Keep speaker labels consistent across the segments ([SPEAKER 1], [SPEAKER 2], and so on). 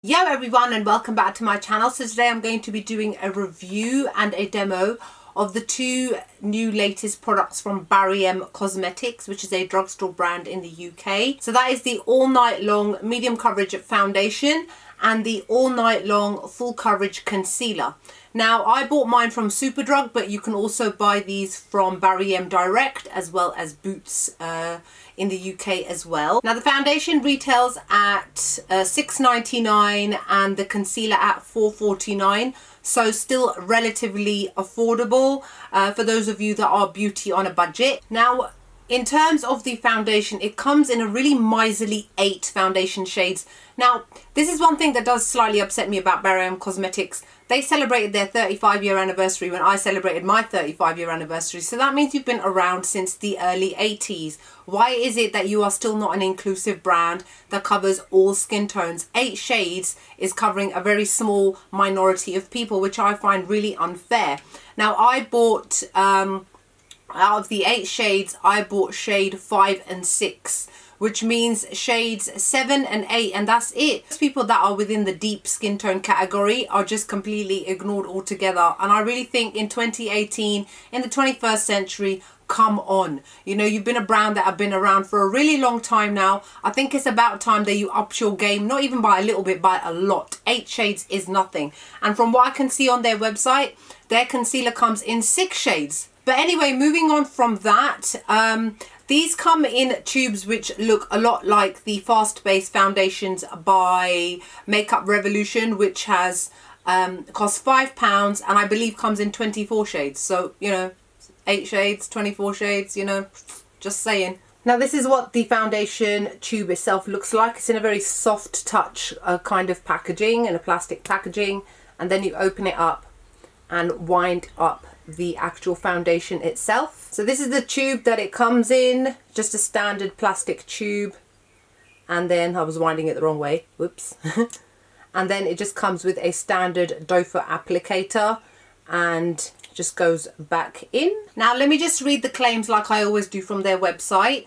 [SPEAKER 1] Yo everyone, and welcome back to my channel. So today I'm going to be doing a review and a demo of the two new latest products from Barry M Cosmetics, which is a drugstore brand in the UK. So that is the All Night Long Medium Coverage Foundation and the All Night Long Full Coverage Concealer. Now, I bought mine from Superdrug, but you can also buy these from Barry M Direct as well as Boots in the UK as well. Now, the foundation retails at $6.99 and the concealer at $4.49. So still relatively affordable for those of you that are beauty on a budget. Now, in terms of the foundation, it comes in a really miserly 8 foundation shades. Now, this is one thing that does slightly upset me about Barry M Cosmetics. They celebrated their 35-year anniversary when I celebrated my 35-year anniversary. So that means you've been around since the early 80s. Why is it that you are still not an inclusive brand that covers all skin tones? 8 shades is covering a very small minority of people, which I find really unfair. Now, I bought, out of the 8 shades, I bought shade 5 and 6. Which means shades 7 and 8, and that's it. Those people that are within the deep skin tone category are just completely ignored altogether. And I really think in 2018, in the 21st century, come on. You know, you've been a brand that have been around for a really long time now. I think it's about time that you upped your game, not even by a little bit, by a lot. 8 shades is nothing. And from what I can see on their website, their concealer comes in 6 shades. But anyway, moving on from that, these come in tubes which look a lot like the fast-based foundations by Makeup Revolution, which has cost £5 and I believe comes in 24 shades. So, you know, 8 shades, 24 shades, you know, just saying. Now, this is what the foundation tube itself looks like. It's in a very soft touch kind of packaging, in a plastic packaging, and then you open it up and wind up the actual foundation itself. So this is the tube that it comes in, just a standard plastic tube, and then I was winding it the wrong way, whoops. And then it just comes with a standard doe foot applicator and just goes back in. Now let me just read the claims like I always do from their website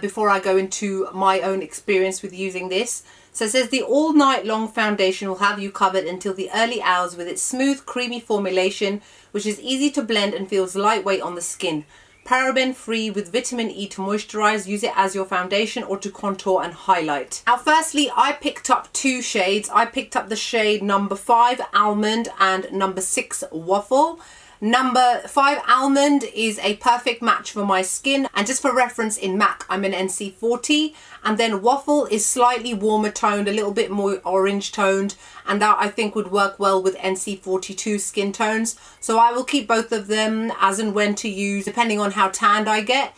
[SPEAKER 1] before I go into my own experience with using this. So it says the All Night Long foundation will have you covered until the early hours with its smooth, creamy formulation, which is easy to blend and feels lightweight on the skin. Paraben free with vitamin E to moisturize. Use it as your foundation or to contour and highlight. Now, firstly, I picked up 2 shades. I picked up the shade number 5 Almond and number 6 Waffle. Number 5 Almond is a perfect match for my skin, and just for reference, in MAC I'm an NC40, and then Waffle is slightly warmer toned, a little bit more orange toned, and that I think would work well with NC42 skin tones. So I will keep both of them as and when to use depending on how tanned I get.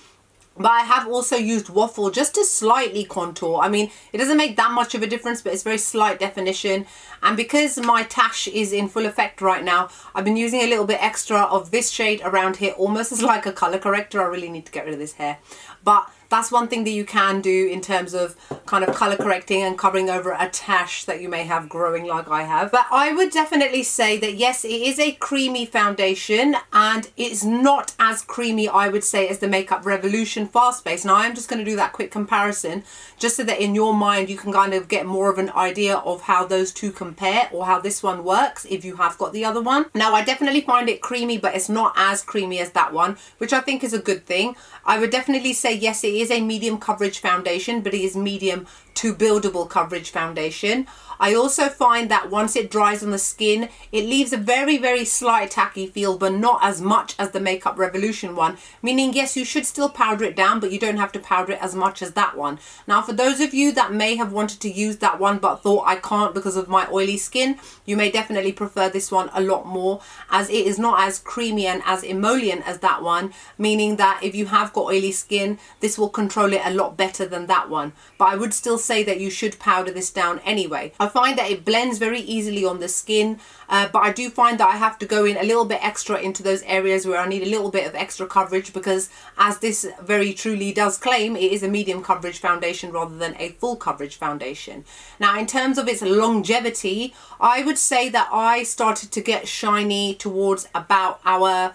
[SPEAKER 1] But I have also used Waffle just to slightly contour. I mean, it doesn't make that much of a difference, but it's very slight definition. And because my tash is in full effect right now, I've been using a little bit extra of this shade around here, almost as like a color corrector. I really need to get rid of this hair. But that's one thing that you can do in terms of kind of color correcting and covering over a tash that you may have growing like I have. But I would definitely say that yes, it is a creamy foundation, and it's not as creamy, I would say, as the Makeup Revolution Fast Base. Now I'm just going to do that quick comparison just so that in your mind you can kind of get more of an idea of how those two compare, or how this one works if you have got the other one. Now, I definitely find it creamy, but it's not as creamy as that one, which I think is a good thing. I would definitely say yes, it is a medium coverage foundation, but it is medium to buildable coverage foundation. I also find that once it dries on the skin, it leaves a very, very slight tacky feel, but not as much as the Makeup Revolution one. Meaning, yes, you should still powder it down, but you don't have to powder it as much as that one. Now, for those of you that may have wanted to use that one, but thought I can't because of my oily skin, you may definitely prefer this one a lot more, as it is not as creamy and as emollient as that one. Meaning that if you have got oily skin, this will control it a lot better than that one. But I would still say that you should powder this down anyway. I find that it blends very easily on the skin, but I do find that I have to go in a little bit extra into those areas where I need a little bit of extra coverage, because as this very truly does claim, it is a medium coverage foundation rather than a full coverage foundation. Now, in terms of its longevity, I would say that I started to get shiny towards about hour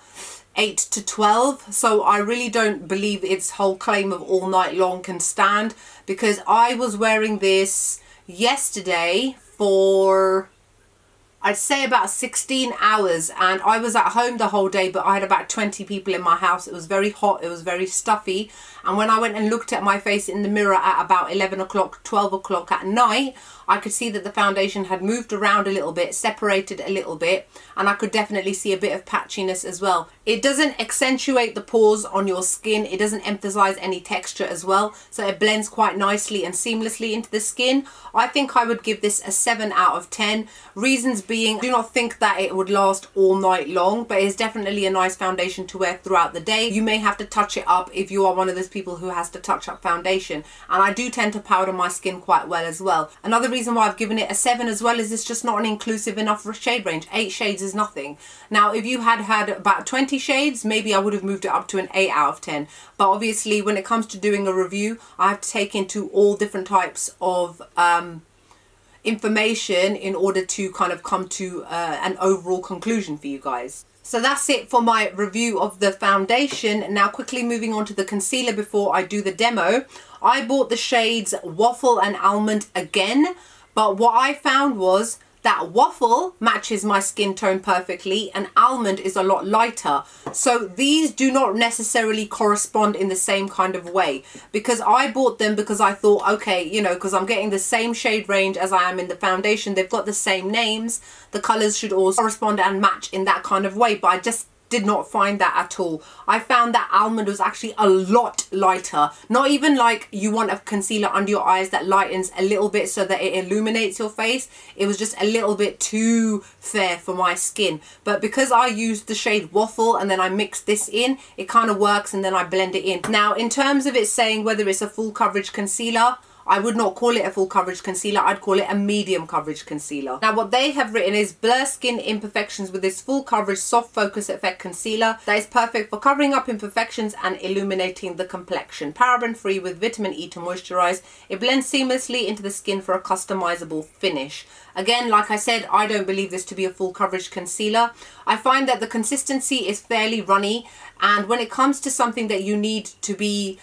[SPEAKER 1] 8 to 12, so I really don't believe its whole claim of all night long can stand, because I was wearing this yesterday for, I'd say, about 16 hours, and I was at home the whole day, but I had about 20 people in my house. It was very hot, it was very stuffy, and when I went and looked at my face in the mirror at about 11 o'clock, 12 o'clock at night, I could see that the foundation had moved around a little bit, separated a little bit, and I could definitely see a bit of patchiness as well. It doesn't accentuate the pores on your skin, it doesn't emphasize any texture as well, so it blends quite nicely and seamlessly into the skin. I think I would give this a 7 out of 10. Reasons being, I do not think that it would last all night long, but it's definitely a nice foundation to wear throughout the day. You may have to touch it up if you are one of those people who has to touch up foundation, and I do tend to powder my skin quite well as well. Another reason why I've given it a 7 as well is it's just not an inclusive enough shade range. 8 shades is nothing. Now if you had about 20 shades, maybe I would have moved it up to an 8 out of 10, but obviously when it comes to doing a review, I have to take into all different types of information in order to kind of come to an overall conclusion for you guys. So that's it for my review of the foundation. Now quickly moving on to the concealer before I do the demo. I bought the shades Waffle and Almond again, but what I found was that Waffle matches my skin tone perfectly and Almond is a lot lighter. So these do not necessarily correspond in the same kind of way, because I bought them because I thought, okay, you know, because I'm getting the same shade range as I am in the foundation, they've got the same names, the colors should also correspond and match in that kind of way, but I just did not find that at all. I found that Almond was actually a lot lighter. Not even like you want a concealer under your eyes that lightens a little bit so that it illuminates your face. It was just a little bit too fair for my skin. But because I used the shade Waffle and then I mixed this in, it kind of works, and then I blend it in. Now in terms of it saying whether it's a full coverage concealer, I would not call it a full coverage concealer, I'd call it a medium coverage concealer. Now what they have written is blur skin imperfections with this full coverage soft focus effect concealer that is perfect for covering up imperfections and illuminating the complexion. Paraben free with vitamin E to moisturize. It blends seamlessly into the skin for a customizable finish. Again, like I said, I don't believe this to be a full coverage concealer. I find that the consistency is fairly runny, and when it comes to something that you need to be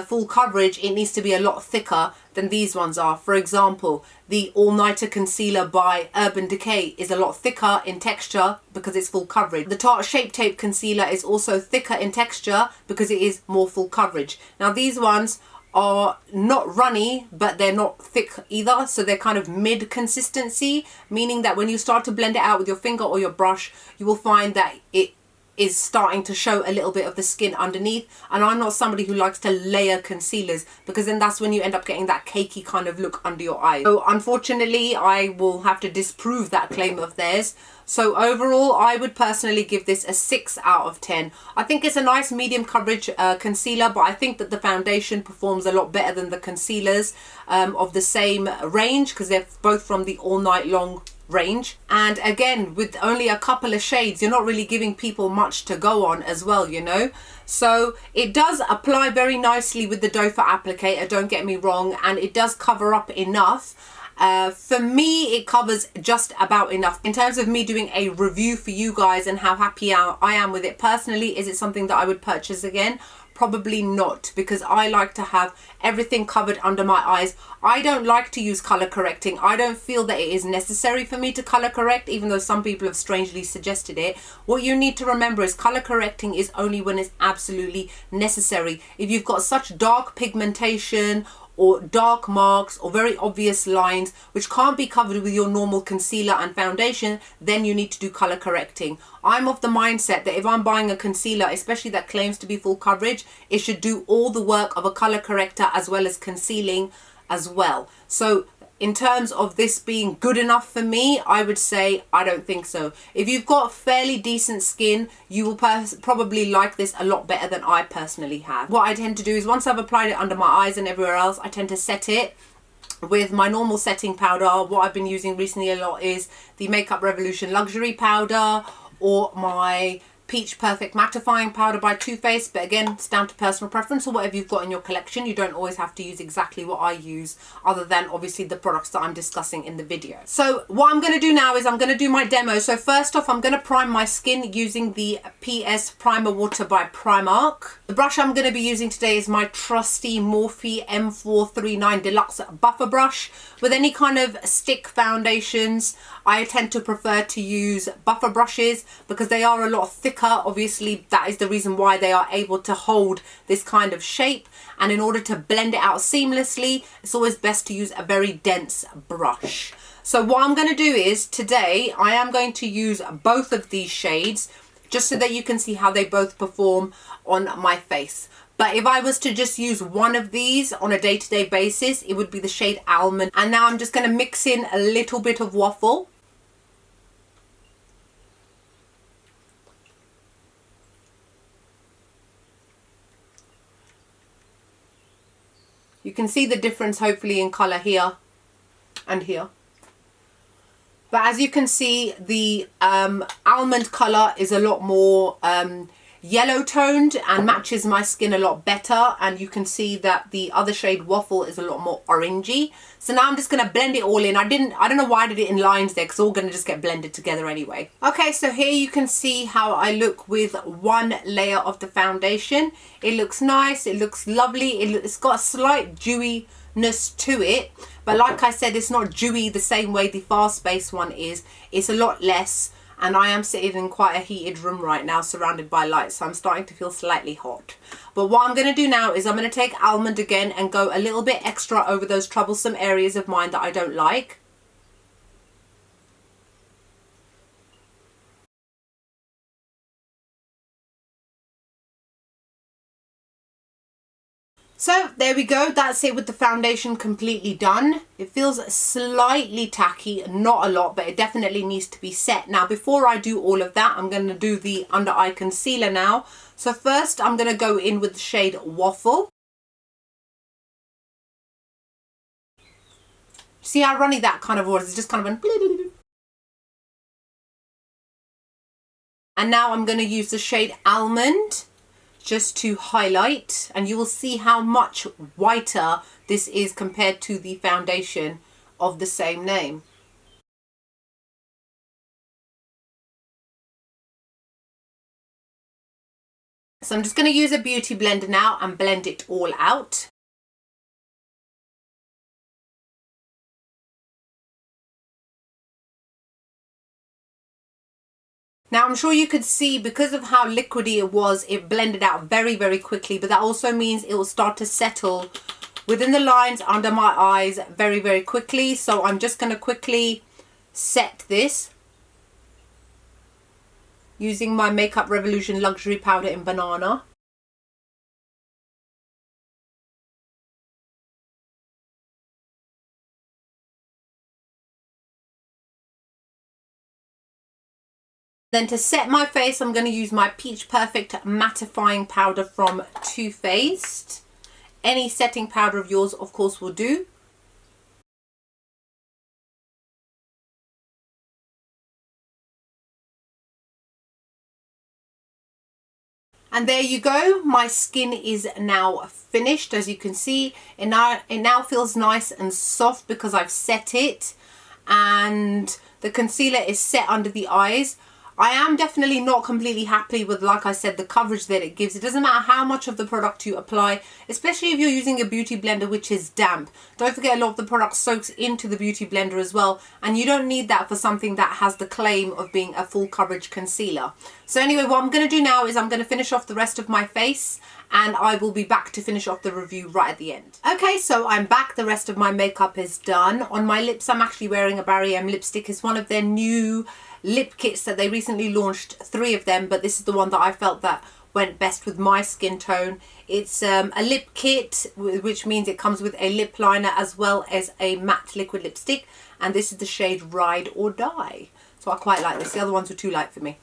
[SPEAKER 1] full coverage, it needs to be a lot thicker than these ones are. For example, the All Nighter Concealer by Urban Decay is a lot thicker in texture because it's full coverage. The Tarte Shape Tape Concealer is also thicker in texture because it is more full coverage. Now these ones are not runny, but they're not thick either, so they're kind of mid consistency, meaning that when you start to blend it out with your finger or your brush, you will find that it is starting to show a little bit of the skin underneath. And I'm not somebody who likes to layer concealers, because then that's when you end up getting that cakey kind of look under your eye. So unfortunately I will have to disprove that claim of theirs. So overall I would personally give this a 6 out of 10. I think it's a nice medium coverage concealer, but I think that the foundation performs a lot better than the concealers of the same range, because they're both from the All Night Long range. And again, with only a couple of shades, you're not really giving people much to go on as well, you know. So it does apply very nicely with the doe foot applicator, don't get me wrong, and it does cover up enough. For me, it covers just about enough. In terms of me doing a review for you guys and how happy I am with it personally, is it something that I would purchase again? Probably not, because I like to have everything covered under my eyes. I don't like to use color correcting. I don't feel that it is necessary for me to color correct, even though some people have strangely suggested it. What you need to remember is color correcting is only when it's absolutely necessary. If you've got such dark pigmentation or dark marks or very obvious lines which can't be covered with your normal concealer and foundation, then you need to do color correcting. I'm of the mindset that if I'm buying a concealer, especially that claims to be full coverage, it should do all the work of a color corrector as well as concealing as well. So in terms of this being good enough for me, I would say I don't think so. If you've got fairly decent skin, you will probably like this a lot better than I personally have. What I tend to do is once I've applied it under my eyes and everywhere else, I tend to set it with my normal setting powder. What I've been using recently a lot is the Makeup Revolution Luxury Powder, or my Peach Perfect Mattifying Powder by Too Faced, but again, it's down to personal preference or whatever you've got in your collection. You don't always have to use exactly what I use, other than obviously the products that I'm discussing in the video. So what I'm going to do now is I'm going to do my demo. So first off, I'm going to prime my skin using the PS Primer Water by Primark. The brush I'm going to be using today is my trusty Morphe M439 Deluxe Buffer Brush. With any kind of stick foundations, I tend to prefer to use buffer brushes because they are a lot thicker. Obviously, that is the reason why they are able to hold this kind of shape. And in order to blend it out seamlessly, it's always best to use a very dense brush. So what I'm going to do is today, I am going to use both of these shades just so that you can see how they both perform on my face. But if I was to just use one of these on a day-to-day basis, it would be the shade Almond. And now I'm just going to mix in a little bit of Waffle. You can see the difference hopefully in colour here and here. But as you can see, the Almond colour is a lot more yellow toned and matches my skin a lot better, and you can see that the other shade Waffle is a lot more orangey. So now I'm just going to blend it all in. I don't know why I did it in lines there, because it's all going to just get blended together anyway. Okay, so here you can see how I look with one layer of the foundation. It looks nice, it looks lovely, it's got a slight dewiness to it, but like I said, it's not dewy the same way the Fast Base one is. It's a lot less. And I am sitting in quite a heated room right now, surrounded by lights, so I'm starting to feel slightly hot. But what I'm going to do now is I'm going to take Almond again and go a little bit extra over those troublesome areas of mine that I don't like. So there we go, that's it with the foundation completely done. It feels slightly tacky, not a lot, but it definitely needs to be set. Now before I do all of that, I'm going to do the under eye concealer now. So first I'm going to go in with the shade Waffle. See how runny that kind of was? It's just kind of an... And now I'm going to use the shade Almond just to highlight, and you will see how much whiter this is compared to the foundation of the same name. So I'm just going to use a beauty blender now and blend it all out. Now I'm sure you could see, because of how liquidy it was, it blended out very, very quickly, but that also means it will start to settle within the lines under my eyes very, very quickly. So I'm just going to quickly set this using my Makeup Revolution Luxury Powder in Banana. Then to set my face, I'm going to use my Peach Perfect Mattifying Powder from Too Faced. Any setting powder of yours, of course, will do. And there you go, my skin is now finished. As you can see, it now feels nice and soft because I've set it, and the concealer is set under the eyes. I am definitely not completely happy with, like I said, the coverage that it gives. It doesn't matter how much of the product you apply, especially if you're using a beauty blender which is damp. Don't forget, a lot of the product soaks into the beauty blender as well, and you don't need that for something that has the claim of being a full coverage concealer. So anyway, what I'm going to do now is I'm going to finish off the rest of my face, and I will be back to finish off the review right at the end. Okay, so I'm back. The rest of my makeup is done. On my lips, I'm actually wearing a Barry M lipstick. It's one of their new lip kits that they recently launched, 3 of them, but this is the one that I felt that went best with my skin tone. It's a lip kit, which means it comes with a lip liner as well as a matte liquid lipstick, and this is the shade Ride or Die. So I quite like this. The other ones were too light for me.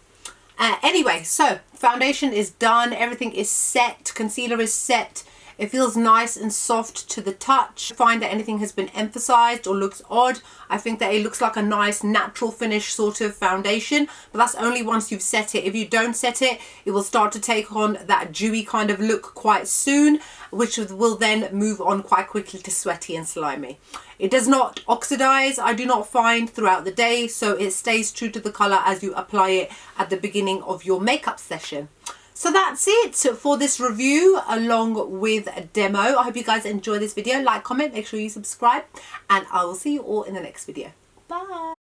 [SPEAKER 1] Anyway, so foundation is done, everything is set, concealer is set, It feels nice and soft to the touch. I find that anything has been emphasized or looks odd. I think that it looks like a nice natural finish sort of foundation, but that's only once you've set it. If you don't set it, it will start to take on that dewy kind of look quite soon, which will then move on quite quickly to sweaty and slimy. It does not oxidize, I do not find, throughout the day, so it stays true to the color as you apply it at the beginning of your makeup session. So that's it for this review along with a demo. I hope you guys enjoy this video. Like, comment, make sure you subscribe, and I will see you all in the next video. Bye.